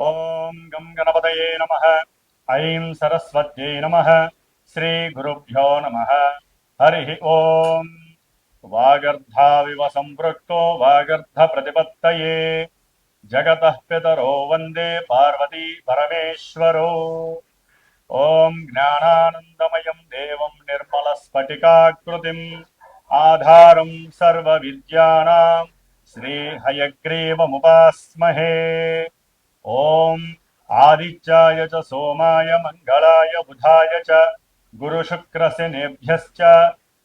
ఓం గం గణపతయే నమః. ఐం సరస్వత్యై నమః. శ్రీ గురుభ్యో నమః. హరి ఓం. వాగర్ధావివ సంపృక్తో వాగర్ధ ప్రతిపత్తయే జగతః పితరో వందే పార్వతీ పరమేశ్వరో. ఓం జ్ఞానానందమయం దేవం నిర్మలస్ఫటికాకృతిం ఆధారం సర్వవిద్యానాం శ్రీహయగ్రీవముపాస్మహే. ఓం ఆదిత్యాయ చ సోమాయ మంగళాయ బుధాయ చ గురుశుక్రశనిభ్యశ్చ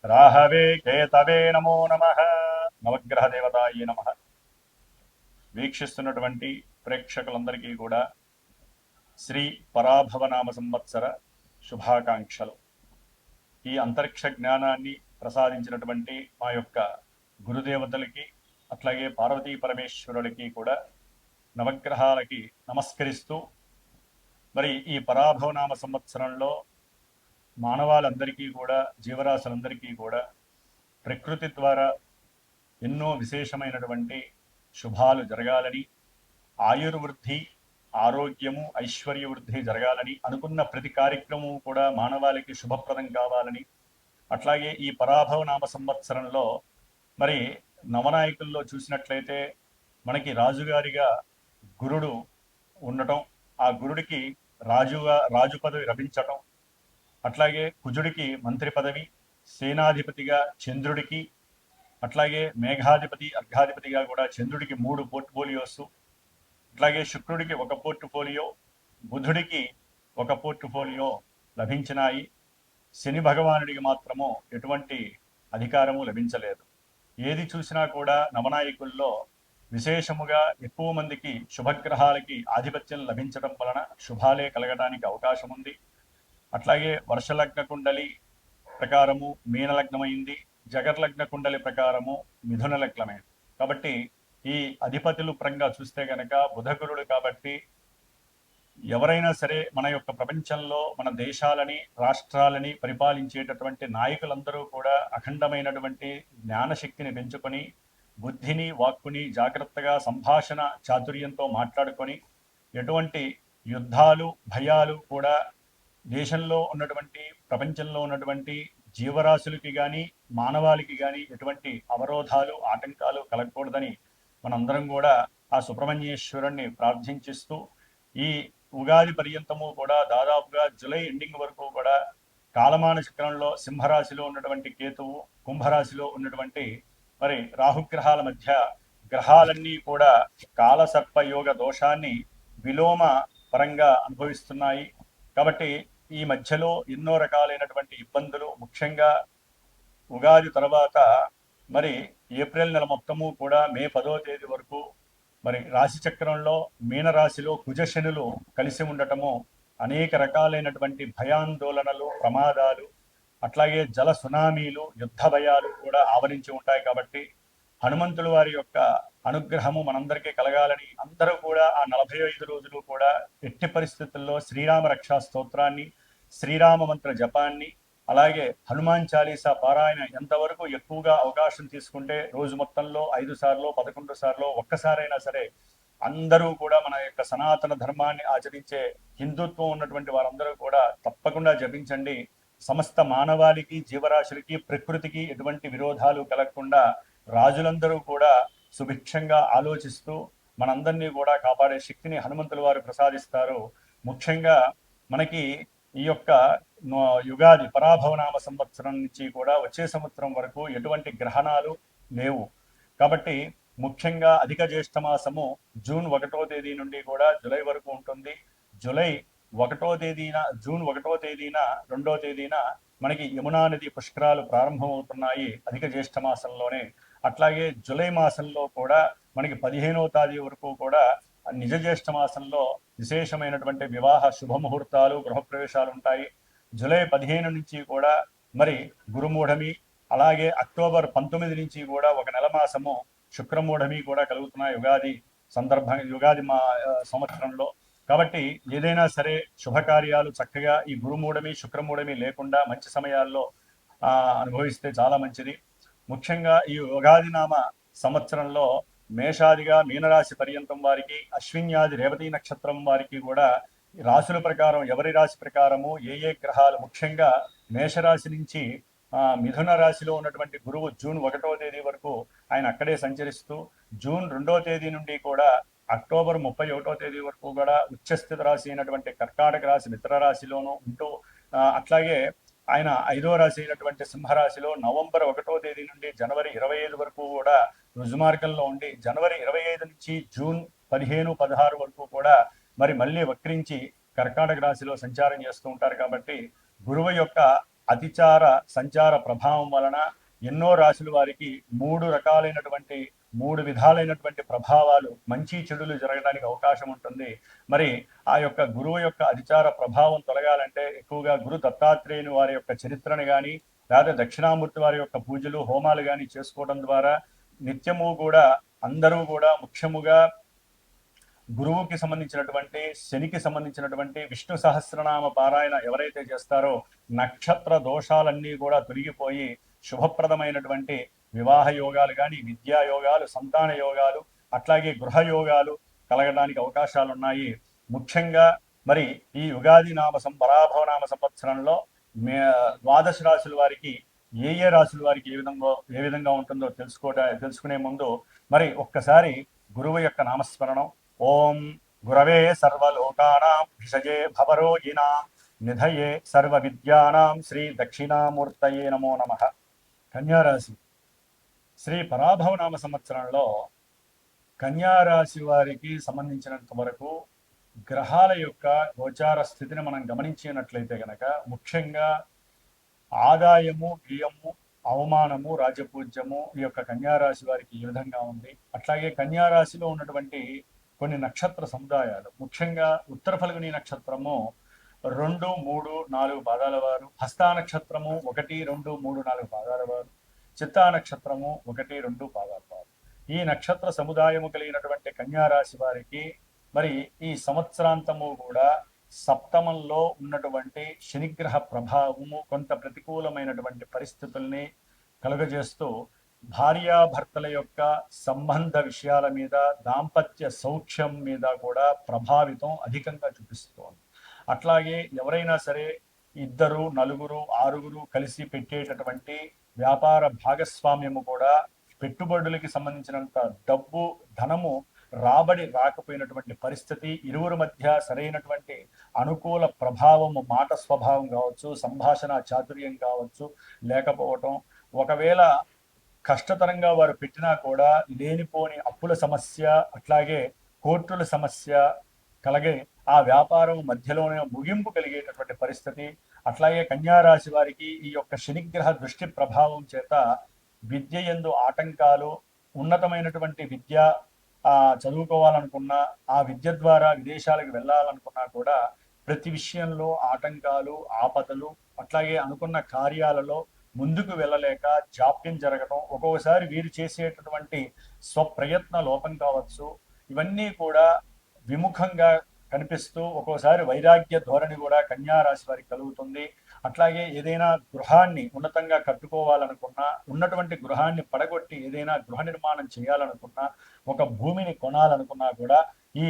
రాహవే కేతవే నమో నమః. నవగ్రహ దేవతాయ నమః. వీక్షిస్తున్నటువంటి ప్రేక్షకులందరికీ కూడా శ్రీ పరాభవనామ సంవత్సర శుభాకాంక్షలు. ఈ అంతరిక్ష జ్ఞానాన్ని ప్రసాదించినటువంటి మా యొక్క గురుదేవతలకి అట్లాగే పార్వతీ పరమేశ్వరులకి కూడా నవగ్రహాలకి నమస్కరిస్తూ, మరి ఈ పరాభవనామ సంవత్సరంలో మానవాళందరికీ కూడా, జీవరాశులందరికీ కూడా ప్రకృతి ద్వారా ఎన్నో విశేషమైనటువంటి శుభాలు జరగాలని, ఆయుర్వృద్ధి, ఆరోగ్యము, ఐశ్వర్యవృద్ధి జరగాలని, అనుకున్న ప్రతి కార్యక్రమం కూడా మానవాళికి శుభప్రదం కావాలని, అట్లాగే ఈ పరాభవనామ సంవత్సరంలో మరి నవనాయకుల్లో చూసినట్లయితే మనకి రాజుగారిగా గురుడు ఉండటం, ఆ గురుడికి రాజు పదవి లభించటం, అట్లాగే కుజుడికి మంత్రి పదవి, సేనాధిపతిగా చంద్రుడికి, అట్లాగే మేఘాధిపతి అర్ఘాధిపతిగా కూడా చంద్రుడికి 3 పోర్ట్ఫోలియోస్, అట్లాగే శుక్రుడికి 1 పోర్ట్ఫోలియో, బుధుడికి 1 పోర్ట్ఫోలియో లభించినాయి. శని భగవానుడికి మాత్రము ఎటువంటి అధికారము లభించలేదు. ఏది చూసినా కూడా నవనాయకుల్లో విశేషముగా ఎక్కువ మందికి శుభగ్రహాలకి ఆధిపత్యం లభించడం వలన శుభాలే కలగడానికి అవకాశం ఉంది. అట్లాగే వర్షలగ్న కుండలి ప్రకారము మీనలగ్నమైంది, జగర్లగ్న కుండలి ప్రకారము మిథున లగ్నమైంది. కాబట్టి ఈ అధిపతులు పరంగా చూస్తే గనక బుధగురుడు కాబట్టి ఎవరైనా సరే మన యొక్క ప్రపంచంలో మన దేశాలని, రాష్ట్రాలని పరిపాలించేటటువంటి నాయకులందరూ కూడా అఖండమైనటువంటి జ్ఞానశక్తిని పెంచుకొని, బుద్ధిని, వాక్కుని జాగ్రత్తగా సంభాషణ చాతుర్యంతో మాట్లాడుకొని, ఎటువంటి యుద్ధాలు, భయాలు కూడా దేశంలో ఉన్నటువంటి, ప్రపంచంలో ఉన్నటువంటి జీవరాశులకి కానీ, మానవాళికి కానీ ఎటువంటి అవరోధాలు, ఆటంకాలు కలగకూడదని మనందరం కూడా ఆ సుబ్రహ్మణ్యేశ్వరుణ్ణి ప్రార్థించిస్తూ, ఈ ఉగాది పర్యంతము కూడా దాదాపుగా జూలై ఎండింగ్ వరకు కూడా కాలమాన చక్రంలో సింహరాశిలో ఉన్నటువంటి కేతువు, కుంభరాశిలో ఉన్నటువంటి మరి రాహుగ్రహాల మధ్య గ్రహాలన్నీ కూడా కాలసర్పయోగ దోషాన్ని విలోమ పరంగా అనుభవిస్తున్నాయి. కాబట్టి ఈ మధ్యలో ఎన్నో రకాలైనటువంటి ఇబ్బందులు, ముఖ్యంగా ఉగాది తర్వాత మరి ఏప్రిల్ నెల మొత్తము కూడా మే 10వ తేదీ వరకు మరి రాశి చక్రంలో మీనరాశిలో కుజశనులు కలిసి ఉండటము అనేక రకాలైనటువంటి భయాందోళనలు, ప్రమాదాలు, అట్లాగే జల సునామీలు, యుద్ధ భయాలు కూడా ఆవరించి ఉంటాయి. కాబట్టి హనుమంతుల వారి యొక్క అనుగ్రహము మనందరికీ కలగాలని అందరూ కూడా ఆ 45 రోజులు కూడా ఎట్టి పరిస్థితుల్లో శ్రీరామ రక్షా స్తోత్రాన్ని, శ్రీరామ మంత్ర జపాన్ని, అలాగే హనుమాన్ చాలీసా పారాయణ ఎంతవరకు ఎక్కువగా అవకాశం తీసుకుంటే రోజు మొత్తంలో 5 సార్లు, 11 సార్లు, ఒక్కసారైనా సరే అందరూ కూడా మన యొక్క సనాతన ధర్మాన్ని ఆచరించే హిందుత్వం ఉన్నటువంటి వారందరూ కూడా తప్పకుండా జపించండి. సమస్త మానవాళికి, జీవరాశులకి, ప్రకృతికి ఎటువంటి విరోధాలు కలగకుండా రాజులందరూ కూడా సుభిక్షంగా ఆలోచిస్తూ మనందరినీ కూడా కాపాడే శక్తిని హనుమంతుల వారు ప్రసాదిస్తారు. ముఖ్యంగా మనకి ఈ యొక్క యుగాది పరాభవనామ సంవత్సరం నుంచి కూడా వచ్చే సంవత్సరం వరకు ఎటువంటి గ్రహణాలు లేవు. కాబట్టి ముఖ్యంగా అధిక జ్యేష్ఠ మాసము జూన్ 1వ తేదీ నుండి కూడా జూలై వరకు ఉంటుంది. జూలై 1వ తేదీన, జూన్ 1వ తేదీన, 2వ తేదీన మనకి యమునా నది పుష్కరాలు ప్రారంభమవుతున్నాయి అధిక జ్యేష్ఠ మాసంలోనే. అట్లాగే జూలై మాసంలో కూడా మనకి 15వ తేదీ వరకు కూడా నిజ జ్యేష్ఠ మాసంలో విశేషమైనటువంటి వివాహ శుభముహూర్తాలు, గృహప్రవేశాలు ఉంటాయి. జూలై 15 నుంచి కూడా మరి గురుమూఢమి, అలాగే అక్టోబర్ 19 నుంచి కూడా 1 నెల మాసము శుక్రమూఢమి కూడా కలుగుతున్నాయి యుగాది మా సంవత్సరంలో. కాబట్టి ఏదైనా సరే శుభకార్యాలు చక్కగా ఈ గురుమూఢమి, శుక్రమూఢమి లేకుండా మంచి సమయాల్లో అనుభవిస్తే చాలా మంచిది. ముఖ్యంగా ఈ యుగాది నామ సంవత్సరంలో మేషాదిగా మీనరాశి పర్యంతం వారికి, అశ్విన్యాది రేవతి నక్షత్రం వారికి కూడా రాశుల ప్రకారం ఎవరి రాశి ప్రకారము ఏ ఏ గ్రహాలు, ముఖ్యంగా మేషరాశి నుంచి మిథున రాశిలో ఉన్నటువంటి గురువు జూన్ 1వ తేదీ వరకు ఆయన అక్కడే సంచరిస్తూ, జూన్ 2వ తేదీ నుండి కూడా అక్టోబర్ 31వ తేదీ వరకు కూడా ఉచ్చస్థిత రాశి అయినటువంటి కర్కాటక రాశి మిత్ర రాశిలోనూ ఉంటూ, అట్లాగే ఆయన 5వ రాశి అయినటువంటి సింహరాశిలో నవంబర్ 1వ తేదీ నుండి జనవరి 25 వరకు కూడా రుజుమార్గంలో ఉండి, జనవరి 25 నుంచి జూన్ 15, 16 వరకు కూడా మరి మళ్ళీ వక్రించి కర్కాటక రాశిలో సంచారం చేస్తూ ఉంటారు. కాబట్టి గురువు యొక్క అతిచార సంచార ప్రభావం వలన ఎన్నో రాశుల వారికి మూడు విధాలైనటువంటి ప్రభావాలు, మంచి చెడులు జరగడానికి అవకాశం ఉంటుంది. మరి ఆ యొక్క గురువు యొక్క అధిచార ప్రభావం తొలగాలంటే ఎక్కువగా గురు దత్తాత్రేయుని వారి యొక్క చరిత్రను కానీ, లేదా దక్షిణామూర్తి వారి యొక్క పూజలు హోమాలు కానీ చేసుకోవడం ద్వారా నిత్యము కూడా అందరూ కూడా ముఖ్యముగా గురువుకి సంబంధించినటువంటి, శనికి సంబంధించినటువంటి విష్ణు సహస్రనామ పారాయణ ఎవరైతే చేస్తారో నక్షత్ర దోషాలన్నీ కూడా తొలగిపోయి శుభప్రదమైనటువంటి వివాహ యోగాలు కానీ, విద్యా యోగాలు, సంతాన యోగాలు, అట్లాగే గృహ యోగాలు కలగడానికి అవకాశాలు ఉన్నాయి. ముఖ్యంగా మరి ఈ యుగాది పరాభవ నామ సంవత్సరంలో ద్వాదశ రాశుల వారికి ఏ ఏ రాశుల వారికి ఏ విధంగా ఉంటుందో తెలుసుకునే ముందు మరి ఒక్కసారి గురువు యొక్క నామస్మరణం. ఓం గురవే సర్వలోకానాం భిషజే భవరోగిణాం నిధయే సర్వ విద్యానాం శ్రీ దక్షిణామూర్తయే నమో నమః. కన్యారాశి శ్రీ పరాభవ నామ సంవత్సరంలో కన్యారాశి వారికి సంబంధించినంత వరకు గ్రహాల యొక్క గోచార స్థితిని మనం గమనించినట్లయితే గనక ముఖ్యంగా ఆదాయము, వ్యయము, అవమానము, రాజపూజ్యము ఈ యొక్క కన్యారాశి వారికి ఈ విధంగా ఉంది. అట్లాగే కన్యారాశిలో ఉన్నటువంటి కొన్ని నక్షత్ర సముదాయాలు, ముఖ్యంగా ఉత్తర ఫల్గుని నక్షత్రము 2, 3, 4 పాదాల వారు, హస్తా నక్షత్రము 1, 2, 3, 4 పాదాల వారు, చిత్తా నక్షత్రము 1, 2 పాదాల వారు, ఈ నక్షత్ర సముదాయము కలిగినటువంటి కన్యారాశి వారికి మరి ఈ సంవత్సరాంతము కూడా సప్తమంలో ఉన్నటువంటి శనిగ్రహ ప్రభావము కొంత ప్రతికూలమైనటువంటి పరిస్థితుల్ని కలుగజేస్తూ భార్యాభర్తల యొక్క సంబంధ విషయాల మీద, దాంపత్య సౌఖ్యం మీద కూడా ప్రభావితం అధికంగా చూపిస్తోంది. అట్లాగే ఎవరైనా సరే 2, 4, 6 కలిసి పెట్టేటటువంటి వ్యాపార భాగస్వామ్యము కూడా పెట్టుబడులకి సంబంధించినంత డబ్బు, ధనము రాబడి రాకపోయినటువంటి పరిస్థితి, ఇరువురి మధ్య సరైనటువంటి అనుకూల ప్రభావము, మాట స్వభావం కావచ్చు, సంభాషణ చాతుర్యం కావచ్చు లేకపోవటం, ఒకవేళ కష్టతరంగా వారు పెట్టినా కూడా లేనిపోని అప్పుల సమస్య, అట్లాగే కోర్టుల సమస్య కలిగే ఆ వ్యాపారం మధ్యలోనే ముగింపు కలిగేటటువంటి పరిస్థితి. అట్లాగే కన్యారాశి వారికి ఈ యొక్క శనిగ్రహ దృష్టి ప్రభావం చేత విద్య యందు ఆటంకాలు, ఉన్నతమైనటువంటి విద్య చదువుకోవాలనుకున్నా, ఆ విద్య ద్వారా విదేశాలకు వెళ్ళాలనుకున్నా కూడా ప్రతి విషయంలో ఆటంకాలు, ఆపదలు, అట్లాగే అనుకున్న కార్యాలలో ముందుకు వెళ్ళలేక జాప్యం జరగడం, ఒక్కొక్కసారి వీరు చేసేటటువంటి స్వప్రయత్న లోపం కావచ్చు, ఇవన్నీ కూడా విముఖంగా కనిపిస్తూ ఒక్కోసారి వైరాగ్య ధోరణి కూడా కన్యారాశి వారికి కలుగుతుంది. అట్లాగే ఏదైనా గృహాన్ని ఉన్నతంగా కట్టుకోవాలనుకున్నా, ఉన్నటువంటి గృహాన్ని పడగొట్టి ఏదైనా గృహ నిర్మాణం చేయాలనుకున్నా, ఒక భూమిని కొనాలనుకున్నా కూడా ఈ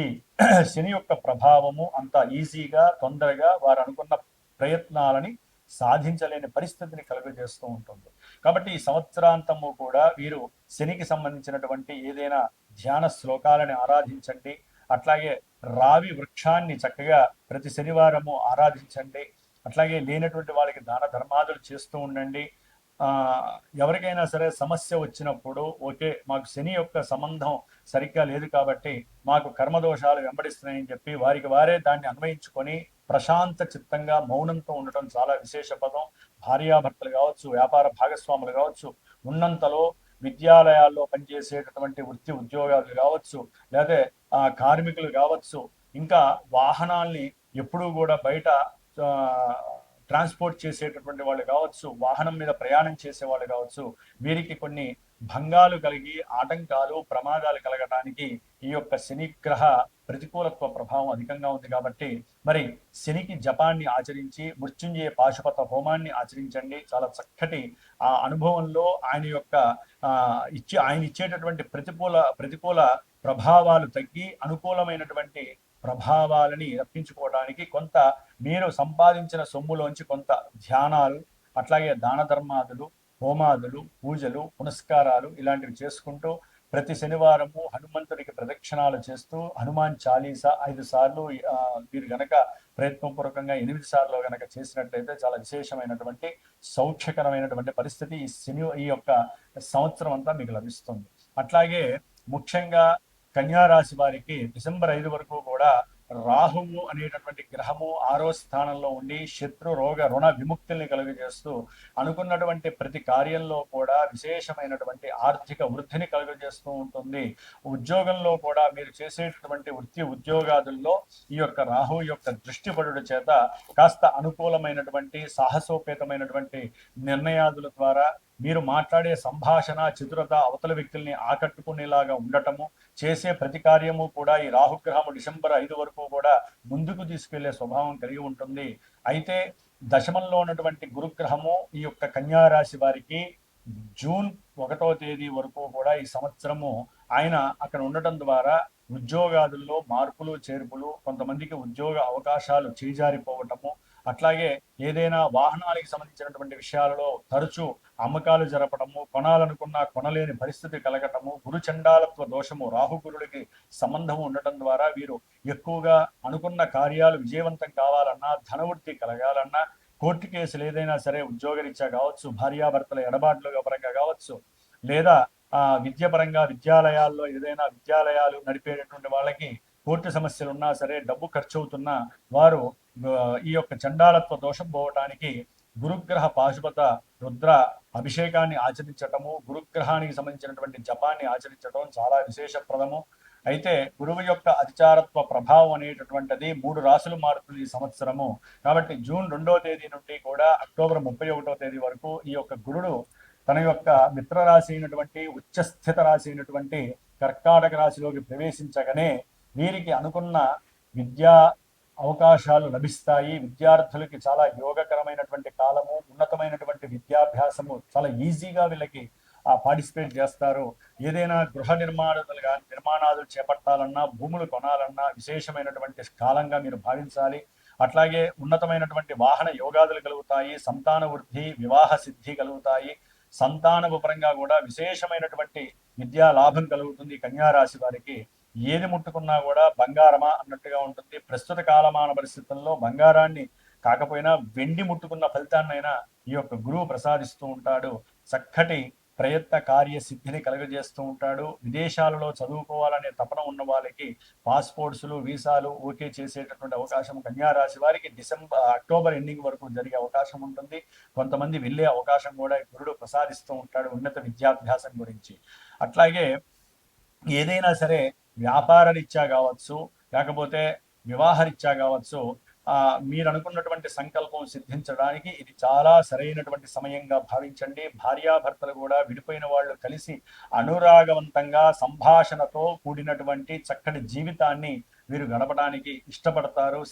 శని యొక్క ప్రభావము అంత ఈజీగా, తొందరగా వారు అనుకున్న ప్రయత్నాలని సాధించలేని పరిస్థితిని కలుగజేస్తూ ఉంటుంది. కాబట్టి ఈ సంవత్సరాంతము కూడా వీరు శనికి సంబంధించినటువంటి ఏదైనా ధ్యాన శ్లోకాలని ఆరాధించండి. అట్లాగే రావి వృక్షాన్ని చక్కగా ప్రతి శనివారము ఆరాధించండి. అట్లాగే లేనటువంటి వాళ్ళకి దాన ధర్మాదులు చేస్తూ ఉండండి. ఎవరికైనా సరే సమస్య వచ్చినప్పుడు, ఓకే మాకు శని యొక్క సంబంధం సరిగ్గా లేదు కాబట్టి మాకు కర్మదోషాలు వెంబడిస్తున్నాయని చెప్పి వారికి వారే దాన్ని అన్వయించుకొని ప్రశాంత చిత్తంగా మౌనంతో ఉండటం చాలా విశేష పదం. భార్యాభర్తలు కావచ్చు, వ్యాపార భాగస్వాములు కావచ్చు, ఉన్నంతలో విద్యాలయాల్లో పనిచేసేటటువంటి వృత్తి ఉద్యోగాలు కావచ్చు, లేదా కార్మికులు కావచ్చు, ఇంకా వాహనాల్ని ఎప్పుడూ కూడా బయట ట్రాన్స్పోర్ట్ చేసేటటువంటి వాళ్ళు కావచ్చు, వాహనం మీద ప్రయాణం చేసే వాళ్ళు కావచ్చు, వీరికి కొన్ని భంగాలు కలిగి ఆటంకాలు, ప్రమాదాలు కలగడానికి ఈ యొక్క శనిగ్రహ ప్రతికూలత్వ ప్రభావం అధికంగా ఉంది కాబట్టి మరి శనికి జపాన్ని ఆచరించి మృత్యుంజయ పాశుపత హోమాన్ని ఆచరించండి. చాలా చక్కటి ఆ అనుభవంలో ఆయన యొక్క ఆయన ఇచ్చేటటువంటి ప్రతికూల ప్రభావాలు తగ్గి అనుకూలమైనటువంటి ప్రభావాలని రప్పించుకోవడానికి కొంత మీరు సంపాదించిన సొమ్ములోంచి కొంత ధ్యానాలు, అట్లాగే దాన ధర్మాదులు, హోమాదులు, పూజలు, పునస్కారాలు ఇలాంటివి చేసుకుంటూ ప్రతి శనివారము హనుమంతుడికి ప్రదక్షిణాలు చేస్తూ హనుమాన్ చాలీసా 5 సార్లు మీరు గనక ప్రయత్నపూర్వకంగా 8 సార్లు గనక చేసినట్లయితే చాలా విశేషమైనటువంటి సౌఖ్యకరమైనటువంటి పరిస్థితి ఈ యొక్క సంవత్సరం అంతా మీకు లభిస్తుంది. అట్లాగే ముఖ్యంగా కన్యారాశి వారికి డిసెంబర్ 5 వరకు కూడా రాహువు అనేటటువంటి గ్రహము 6వ స్థానంలో ఉండి శత్రు రోగ రుణ విముక్తుల్ని కలుగజేస్తూ అనుకున్నటువంటి ప్రతి కార్యంలో కూడా విశేషమైనటువంటి ఆర్థిక వృద్ధిని కలుగజేస్తూ ఉంటుంది. ఉద్యోగంలో కూడా మీరు చేసేటటువంటి వృత్తి ఉద్యోగాదుల్లో ఈ యొక్క రాహువు యొక్క దృష్టి పడుట చేత కాస్త అనుకూలమైనటువంటి సాహసోపేతమైనటువంటి నిర్ణయాదుల ద్వారా మీరు మాట్లాడే సంభాషణ చతురత అవతల వ్యక్తుల్ని ఆకట్టుకునేలాగా ఉండటము, చేసే ప్రతి కార్యము కూడా ఈ రాహుగ్రహము డిసెంబర్ 5 వరకు కూడా ముందుకు తీసుకెళ్లే స్వభావం కలిగి ఉంటుంది. అయితే దశమంలో ఉన్నటువంటి గురుగ్రహము ఈ యొక్క కన్యారాశి వారికి జూన్ 1వ తేదీ వరకు కూడా ఈ సంవత్సరము ఆయన అక్కడ ఉండటం ద్వారా ఉద్యోగాదుల్లో మార్పులు చేర్పులు, కొంతమందికి ఉద్యోగ అవకాశాలు చేజారిపోవటము, అట్లాగే ఏదైనా వాహనాలకు సంబంధించినటువంటి విషయాలలో తరచూ అమ్మకాలు జరపడము, కొనాలనుకున్నా కొనలేని పరిస్థితి కలగటము, గురుచండాలత్వ దోషము రాహుగురుడికి సంబంధం ఉండటం ద్వారా వీరు ఎక్కువగా అనుకున్న కార్యాలు విజయవంతం కావాలన్నా, ధనవృద్ధి కలగాలన్నా, కోర్టు కేసులు ఏదైనా సరే ఉద్యోగరీత్యా కావచ్చు, భార్యాభర్తల ఎడబాట్లుగా పరంగా కావచ్చు, లేదా విద్యాపరంగా విద్యాలయాల్లో ఏదైనా విద్యాలయాలు నడిపేటటువంటి వాళ్ళకి కోర్టు సమస్యలు ఉన్నా సరే, డబ్బు ఖర్చు అవుతున్నా వారు ఈ యొక్క చండాలత్వ దోషం పోవటానికి గురుగ్రహ పాశుపత రుద్ర అభిషేకాన్ని ఆచరించటము, గురుగ్రహానికి సంబంధించినటువంటి జపాన్ని ఆచరించడం చాలా విశేషప్రదము. అయితే గురువు యొక్క అతిచారత్వ ప్రభావం అనేటటువంటిది 3 రాశులు మారుతుంది ఈ సంవత్సరము. కాబట్టి జూన్ 2వ తేదీ నుండి కూడా అక్టోబర్ 31వ తేదీ వరకు ఈ యొక్క గురుడు తన యొక్క మిత్రరాశి అయినటువంటి ఉచ్చస్థిత రాశి అయినటువంటి కర్కాటక రాశిలోకి ప్రవేశించగానే వీరికి అనుకున్న విద్యా అవకాశాలు లభిస్తాయి. విద్యార్థులకి చాలా యోగకరమైనటువంటి కాలము, ఉన్నతమైనటువంటి విద్యాభ్యాసము చాలా ఈజీగా వీళ్ళకి పార్టిసిపేట్ చేస్తారు. ఏదైనా గృహ నిర్మాణాలు చేపట్టాలన్నా, భూములు కొనాలన్నా విశేషమైనటువంటి కాలంగా మీరు భావించాలి. అట్లాగే ఉన్నతమైనటువంటి వాహన యోగాదులు కలుగుతాయి, సంతాన వృద్ధి, వివాహ సిద్ధి కలుగుతాయి. సంతాన పరంగా కూడా విశేషమైనటువంటి విద్యా లాభం కలుగుతుంది. కన్యారాశి వారికి ఏది ముట్టుకున్నా కూడా బంగారమా అన్నట్టుగా ఉంటుంది. ప్రస్తుత కాలమాన పరిస్థితుల్లో బంగారాన్ని కాకపోయినా వెండి ముట్టుకున్న ఫలితాన్నైనా ఈ యొక్క గురువు ప్రసాదిస్తూ ఉంటాడు. చక్కటి ప్రయత్న కార్య సిద్ధిని కలుగజేస్తూ ఉంటాడు. విదేశాలలో చదువుకోవాలనే తపన ఉన్న వాళ్ళకి పాస్పోర్ట్స్లు, వీసాలు ఓకే చేసేటటువంటి అవకాశం కన్యారాశి వారికి అక్టోబర్ ఎండింగ్ వరకు జరిగే అవకాశం ఉంటుంది. కొంతమంది వెళ్ళే అవకాశం కూడా గురుడు ప్రసాదిస్తూ ఉంటాడు ఉన్నత విద్యాభ్యాసం గురించి. అట్లాగే ఏదైనా సరే వ్యాపార రీత్యా కావచ్చు, లేకపోతే వివాహ రీత్యా కావచ్చు, మీరు అనుకున్నటువంటి సంకల్పం సిద్ధించడానికి ఇది చాలా సరైనటువంటి సమయంగా భావించండి. భార్యాభర్తలు కూడా విడిపోయిన వాళ్ళు కలిసి అనురాగవంతంగా సంభాషణతో కూడినటువంటి చక్కటి జీవితాన్ని వీరు గడపడానికి ఇష్టపడతారు.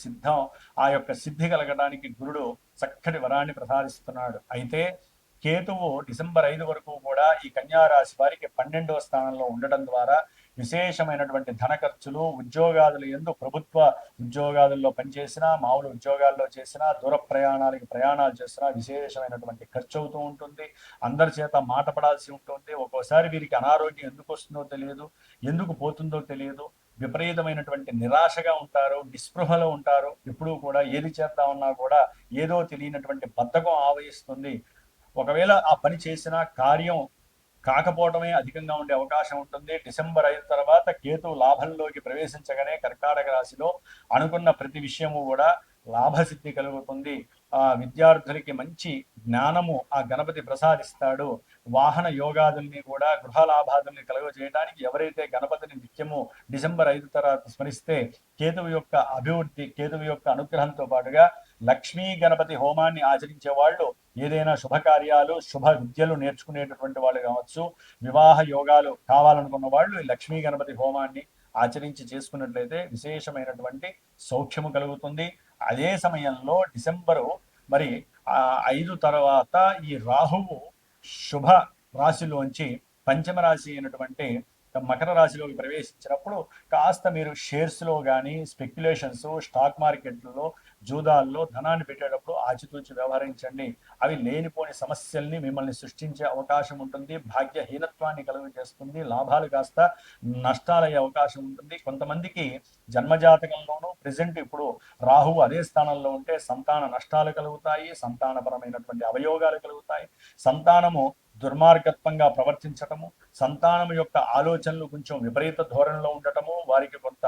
ఆ యొక్క సిద్ధి కలగడానికి గురుడు చక్కటి వరాన్ని ప్రసాదిస్తున్నాడు. అయితే కేతువు డిసెంబర్ 5 వరకు కూడా ఈ కన్యారాశి వారికి 12వ స్థానంలో ఉండటం ద్వారా విశేషమైనటువంటి ధన ఖర్చులు, ఉద్యోగాదులు ఎందు ప్రభుత్వ ఉద్యోగాదుల్లో పనిచేసినా, మామూలు ఉద్యోగాల్లో చేసినా, దూర ప్రయాణాలు చేసినా విశేషమైనటువంటి ఖర్చు అవుతూ ఉంటుంది. అందరి చేత మాట పడాల్సి ఉంటుంది. ఒక్కోసారి వీరికి అనారోగ్యం ఎందుకు వస్తుందో తెలియదు, ఎందుకు పోతుందో తెలియదు. విపరీతమైనటువంటి నిరాశగా ఉంటారు, నిస్పృహలో ఉంటారు. ఎప్పుడూ కూడా ఏది చేద్దామన్నా కూడా ఏదో తెలియనటువంటి బద్ధకం ఆవహిస్తుంది. ఒకవేళ ఆ పని చేసిన కార్యం కాకపోవడమే అధికంగా ఉండే అవకాశం ఉంటుంది. డిసెంబర్ 5 తర్వాత కేతు లాభంలోకి ప్రవేశించగానే కర్కాటక రాశిలో అనుకున్న ప్రతి విషయము కూడా లాభసిద్ధి కలుగుతుంది. విద్యార్థులకి మంచి జ్ఞానము ఆ గణపతి ప్రసాదిస్తాడు. వాహన యోగాదుల్ని కూడా గృహ లాభాదుల్ని కలుగజేయడానికి ఎవరైతే గణపతిని నిత్యము డిసెంబర్ 5 తర్వాత స్మరిస్తే కేతువు యొక్క అభివృద్ధి, కేతువు యొక్క అనుగ్రహంతో పాటుగా లక్ష్మీ గణపతి హోమాన్ని ఆచరించే వాళ్ళు, ఏదైనా శుభకార్యాలు, శుభ విద్యలు నేర్చుకునేటటువంటి వాళ్ళు కావచ్చు, వివాహ యోగాలు కావాలనుకున్న వాళ్ళు లక్ష్మీ గణపతి హోమాన్ని ఆచరించి చేసుకున్నట్లయితే విశేషమైనటువంటి సౌఖ్యము కలుగుతుంది. అదే సమయంలో డిసెంబరు మరి 5 తర్వాత ఈ రాహువు శుభ రాశిలోంచి పంచమ రాశి అయినటువంటి మకర రాశిలోకి ప్రవేశించినప్పుడు కాస్త మీరు షేర్స్లో కానీ స్పెక్యులేషన్స్ స్టాక్ మార్కెట్లలో జూదాల్లో ధనాన్ని పెట్టేటప్పుడు ఆచితూచి వ్యవహరించండి. అవి లేనిపోని సమస్యల్ని మిమ్మల్ని సృష్టించే అవకాశం ఉంటుంది. భాగ్యహీనత్వాన్ని కలుగు చేస్తుంది. లాభాలు కాస్త నష్టాలయ్యే అవకాశం ఉంటుంది. కొంతమందికి జన్మజాతకంలోనూ ప్రజెంట్ ఇప్పుడు రాహువు అదే స్థానంలో ఉంటే సంతాన నష్టాలు కలుగుతాయి, సంతానపరమైనటువంటి అవయోగాలు కలుగుతాయి, సంతానము దుర్మార్గత్వంగా ప్రవర్తించటము, సంతానం యొక్క ఆలోచనలు కొంచెం విపరీత ధోరణిలో ఉండటము, వారికి కొంత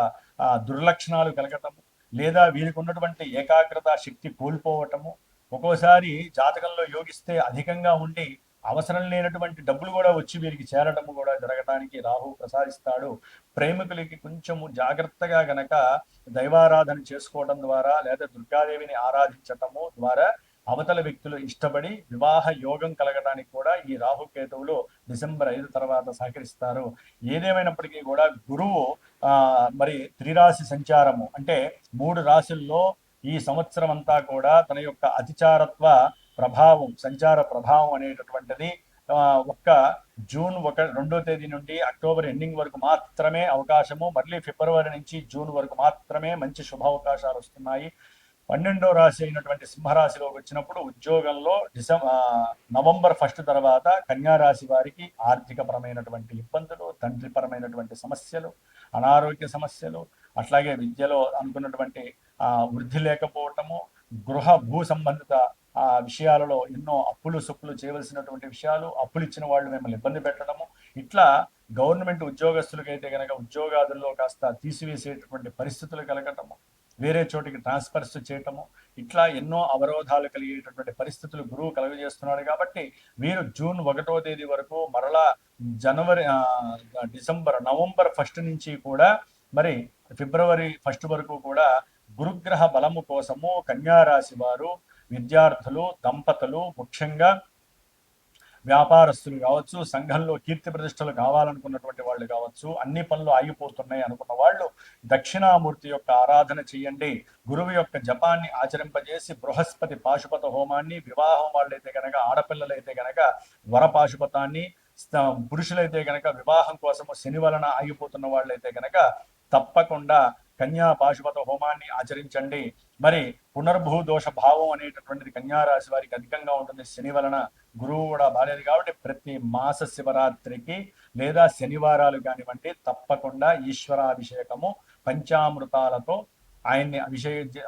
దుర్లక్షణాలు కలగటము, లేదా వీరికి ఉన్నటువంటి ఏకాగ్రత శక్తి కోల్పోవటము, ఒక్కోసారి జాతకంలో యోగిస్తే అధికంగా ఉండి అవసరం లేనటువంటి డబ్బులు కూడా వచ్చి వీరికి చేరటము కూడా జరగటానికి రాహు ప్రసాదిస్తాడు. ప్రేమికులకి కొంచెము జాగ్రత్తగా గనక దైవారాధన చేసుకోవడం ద్వారా లేదా దుర్గాదేవిని ఆరాధించటము ద్వారా అవతల వ్యక్తులు ఇష్టపడి వివాహ యోగం కలగడానికి కూడా ఈ రాహుకేతువులు డిసెంబర్ 5 తర్వాత సహకరిస్తారు. ఏదేమైనప్పటికీ కూడా గురువు మరి త్రిరాశి సంచారము అంటే 3 రాశుల్లో ఈ సంవత్సరం అంతా కూడా తన యొక్క అతిచారత్వ ప్రభావం, సంచార ప్రభావం అనేటటువంటిది ఒక్క జూన్ 2వ తేదీ నుండి అక్టోబర్ ఎండింగ్ వరకు మాత్రమే అవకాశము, మళ్ళీ ఫిబ్రవరి నుంచి జూన్ వరకు మాత్రమే మంచి శుభ అవకాశాలు వస్తున్నాయి. 12వ రాశి అయినటువంటి సింహరాశిలోకి వచ్చినప్పుడు ఉద్యోగంలో నవంబర్ 1 తర్వాత కన్యారాశి వారికి ఆర్థికపరమైనటువంటి ఇబ్బందులు, తండ్రిపరమైనటువంటి సమస్యలు, అనారోగ్య సమస్యలు, అట్లాగే విద్యలో అనుకున్నటువంటి వృద్ధి లేకపోవటము, గృహ భూ సంబంధిత విషయాలలో ఎన్నో అప్పులు సొప్పులు చేయవలసినటువంటి విషయాలు, అప్పులు ఇచ్చిన వాళ్ళు మిమ్మల్ని ఇబ్బంది పెట్టడము, ఇట్లా గవర్నమెంట్ ఉద్యోగస్తులకైతే కనుక ఉద్యోగాదుల్లో కాస్త తీసివేసేటటువంటి పరిస్థితులు కలగటము, వేరే చోటికి ట్రాన్స్ఫర్స్ చేయటము, ఇట్లా ఎన్నో అవరోధాలు కలిగేటటువంటి పరిస్థితులు గురువు కలుగజేస్తున్నాడు. కాబట్టి వీరు జూన్ 1వ తేదీ వరకు మరలా నవంబర్ 1 నుంచి కూడా మరి ఫిబ్రవరి 1 వరకు కూడా గురుగ్రహ బలము కోసము కన్యారాశి వారు, విద్యార్థులు, దంపతులు, ముఖ్యంగా వ్యాపారస్తులు కావచ్చు, సంఘంలో కీర్తి ప్రతిష్టలు కావాలనుకున్నటువంటి వాళ్ళు కావచ్చు, అన్ని పనులు ఆగిపోతున్నాయి అనుకున్న వాళ్ళు దక్షిణామూర్తి యొక్క ఆరాధన చేయండి. గురువు యొక్క జపాన్ని ఆచరింపజేసి బృహస్పతి పాశుపత హోమాన్ని, వివాహం వాళ్ళైతే కనుక ఆడపిల్లలైతే కనుక వర పాశుపతాన్ని, పురుషులైతే కనుక వివాహం కోసము శని వలన ఆగిపోతున్న వాళ్ళైతే కనుక తప్పకుండా కన్యా పాశుపత హోమాన్ని ఆచరించండి. మరి పునర్భూ దోష భావం అనేటటువంటిది కన్యారాశి వారికి అధికంగా ఉంటుంది శని వలన. గురువు కూడా బాలేదు కాబట్టి ప్రతి మాస శివరాత్రికి లేదా శనివారాలు కానివ్వండి తప్పకుండా ఈశ్వరాభిషేకము పంచామృతాలతో ఆయన్ని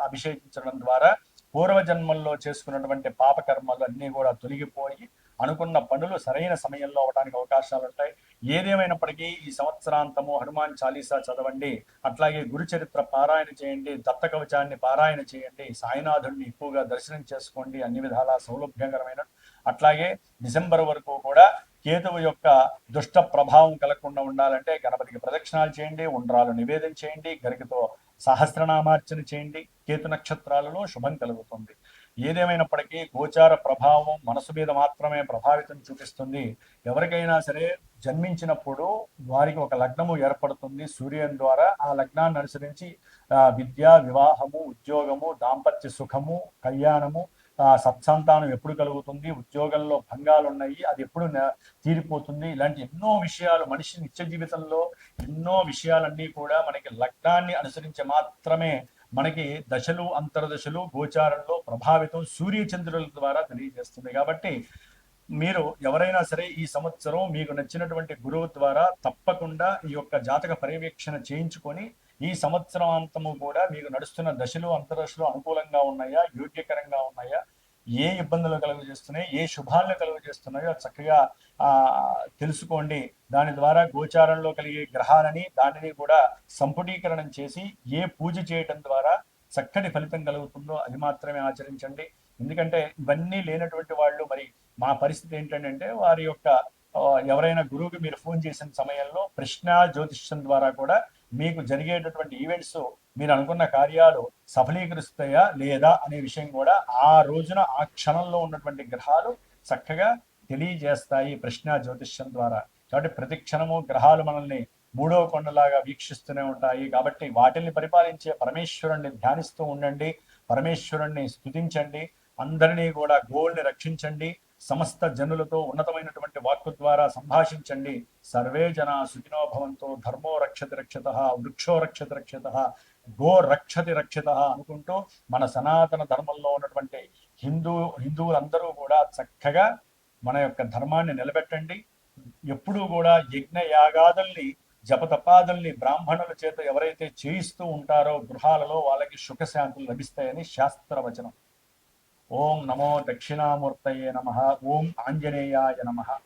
అభిషేకించడం ద్వారా పూర్వజన్మల్లో చేసుకున్నటువంటి పాపకర్మలు అన్నీ కూడా తొలగిపోయి అనుకున్న పనులు సరైన సమయంలో అవడానికి అవకాశాలు ఉంటాయి. ఏదేమైనప్పటికీ ఈ సంవత్సరాంతము హనుమాన్ చాలీసా చదవండి, అట్లాగే గురు చరిత్ర పారాయణ చేయండి, దత్త కవచాన్ని పారాయణ చేయండి, సాయినాథుడిని ఎక్కువగా దర్శనం చేసుకోండి, అన్ని విధాలా సౌలభ్యకరమైన. అట్లాగే డిసెంబర్ వరకు కూడా కేతువు యొక్క దుష్ట ప్రభావం కలగకుండా ఉండాలంటే గణపతికి ప్రదక్షిణాలు చేయండి, ఉండ్రాలు నివేదన చేయండి, గరికతో సహస్రనామార్చన చేయండి. కేతు నక్షత్రాలలో శుభం కలుగుతుంది. ఏదేమైనప్పటికీ గోచార ప్రభావం మనసు మీద మాత్రమే ప్రభావితం చూపిస్తుంది. ఎవరికైనా సరే జన్మించినప్పుడు వారికి ఒక లగ్నము ఏర్పడుతుంది సూర్యుని ద్వారా. ఆ లగ్నాన్ని అనుసరించి విద్య, వివాహము, ఉద్యోగము, దాంపత్య సుఖము, కళ్యాణము, సత్సంతానం ఎప్పుడు కలుగుతుంది, ఉద్యోగంలో భంగాలు ఉన్నాయి అది ఎప్పుడు తీరిపోతుంది, ఇలాంటి ఎన్నో విషయాలు మనిషి నిత్య జీవితంలో ఎన్నో విషయాలన్నీ కూడా మనకి లగ్నాన్ని అనుసరించి మాత్రమే మనకి దశలు, అంతర్దశలు, గోచారంలో ప్రభావితం సూర్యచంద్రుల ద్వారా తెలియజేస్తుంది. కాబట్టి మీరు ఎవరైనా సరే ఈ సంవత్సరం మీకు నచ్చినటువంటి గురువు ద్వారా తప్పకుండా ఈ యొక్క జాతక పర్యవేక్షణ చేయించుకొని ఈ సంవత్సరాంతము కూడా మీకు నడుస్తున్న దశలు, అంతర్దశలు అనుకూలంగా ఉన్నాయా, యోగ్యకరంగా ఉన్నాయా, ఏ ఇబ్బందులు కలుగజేస్తున్నాయి, ఏ శుభాలను కలుగజేస్తున్నాయో చక్కగా తెలుసుకోండి. దాని ద్వారా గోచారంలో కలిగే గ్రహాలని దానిని కూడా సంపుటీకరణం చేసి ఏ పూజ చేయటం ద్వారా చక్కటి ఫలితం కలుగుతుందో అది మాత్రమే ఆచరించండి. ఎందుకంటే ఇవన్నీ లేనటువంటి వాళ్ళు మరి మా పరిస్థితి ఏంటంటే వారి యొక్క ఎవరైనా గురువుకి మీరు ఫోన్ చేసిన సమయంలో ప్రశ్న జ్యోతిష్యం ద్వారా కూడా మీకు జరిగేటటువంటి ఈవెంట్స్, మీరు అనుకున్న కార్యాలు సఫలీకరిస్తాయా లేదా అనే విషయం కూడా ఆ రోజున ఆ క్షణంలో ఉన్నటువంటి గ్రహాలు చక్కగా తెలియజేస్తాయి ప్రశ్న జ్యోతిష్యం ద్వారా. కాబట్టి ప్రతి క్షణము గ్రహాలు మనల్ని మూడో కొండలాగా వీక్షిస్తూనే ఉంటాయి. కాబట్టి వాటిల్ని పరిపాలించే పరమేశ్వరుణ్ణి ధ్యానిస్తూ ఉండండి, పరమేశ్వరుణ్ణి స్తుతించండి, అందరినీ కూడా గోవుల్ని రక్షించండి, సమస్త జనులతో ఉన్నతమైనటువంటి వాక్కు ద్వారా సంభాషించండి. సర్వే జనా సుఖినో భవంతో, ధర్మో రక్షతి రక్షత, వృక్షో రక్షతి రక్షత, గో రక్షతి రక్షత అనుకుంటూ మన సనాతన ధర్మంలో ఉన్నటువంటి హిందువులందరూ కూడా చక్కగా మన యొక్క ధర్మాన్ని నిలబెట్టండి. ఎప్పుడూ కూడా యజ్ఞ యాగాదుల్ని జపతపాదుల్ని బ్రాహ్మణుల చేత ఎవరైతే చేయిస్తూ ఉంటారో గృహాలలో వాళ్ళకి సుఖశాంతులు లభిస్తాయని శాస్త్రవచనం. ఓం నమో దక్షిణామూర్తయే నమః. ఓం ఆంజనేయాయ నమః.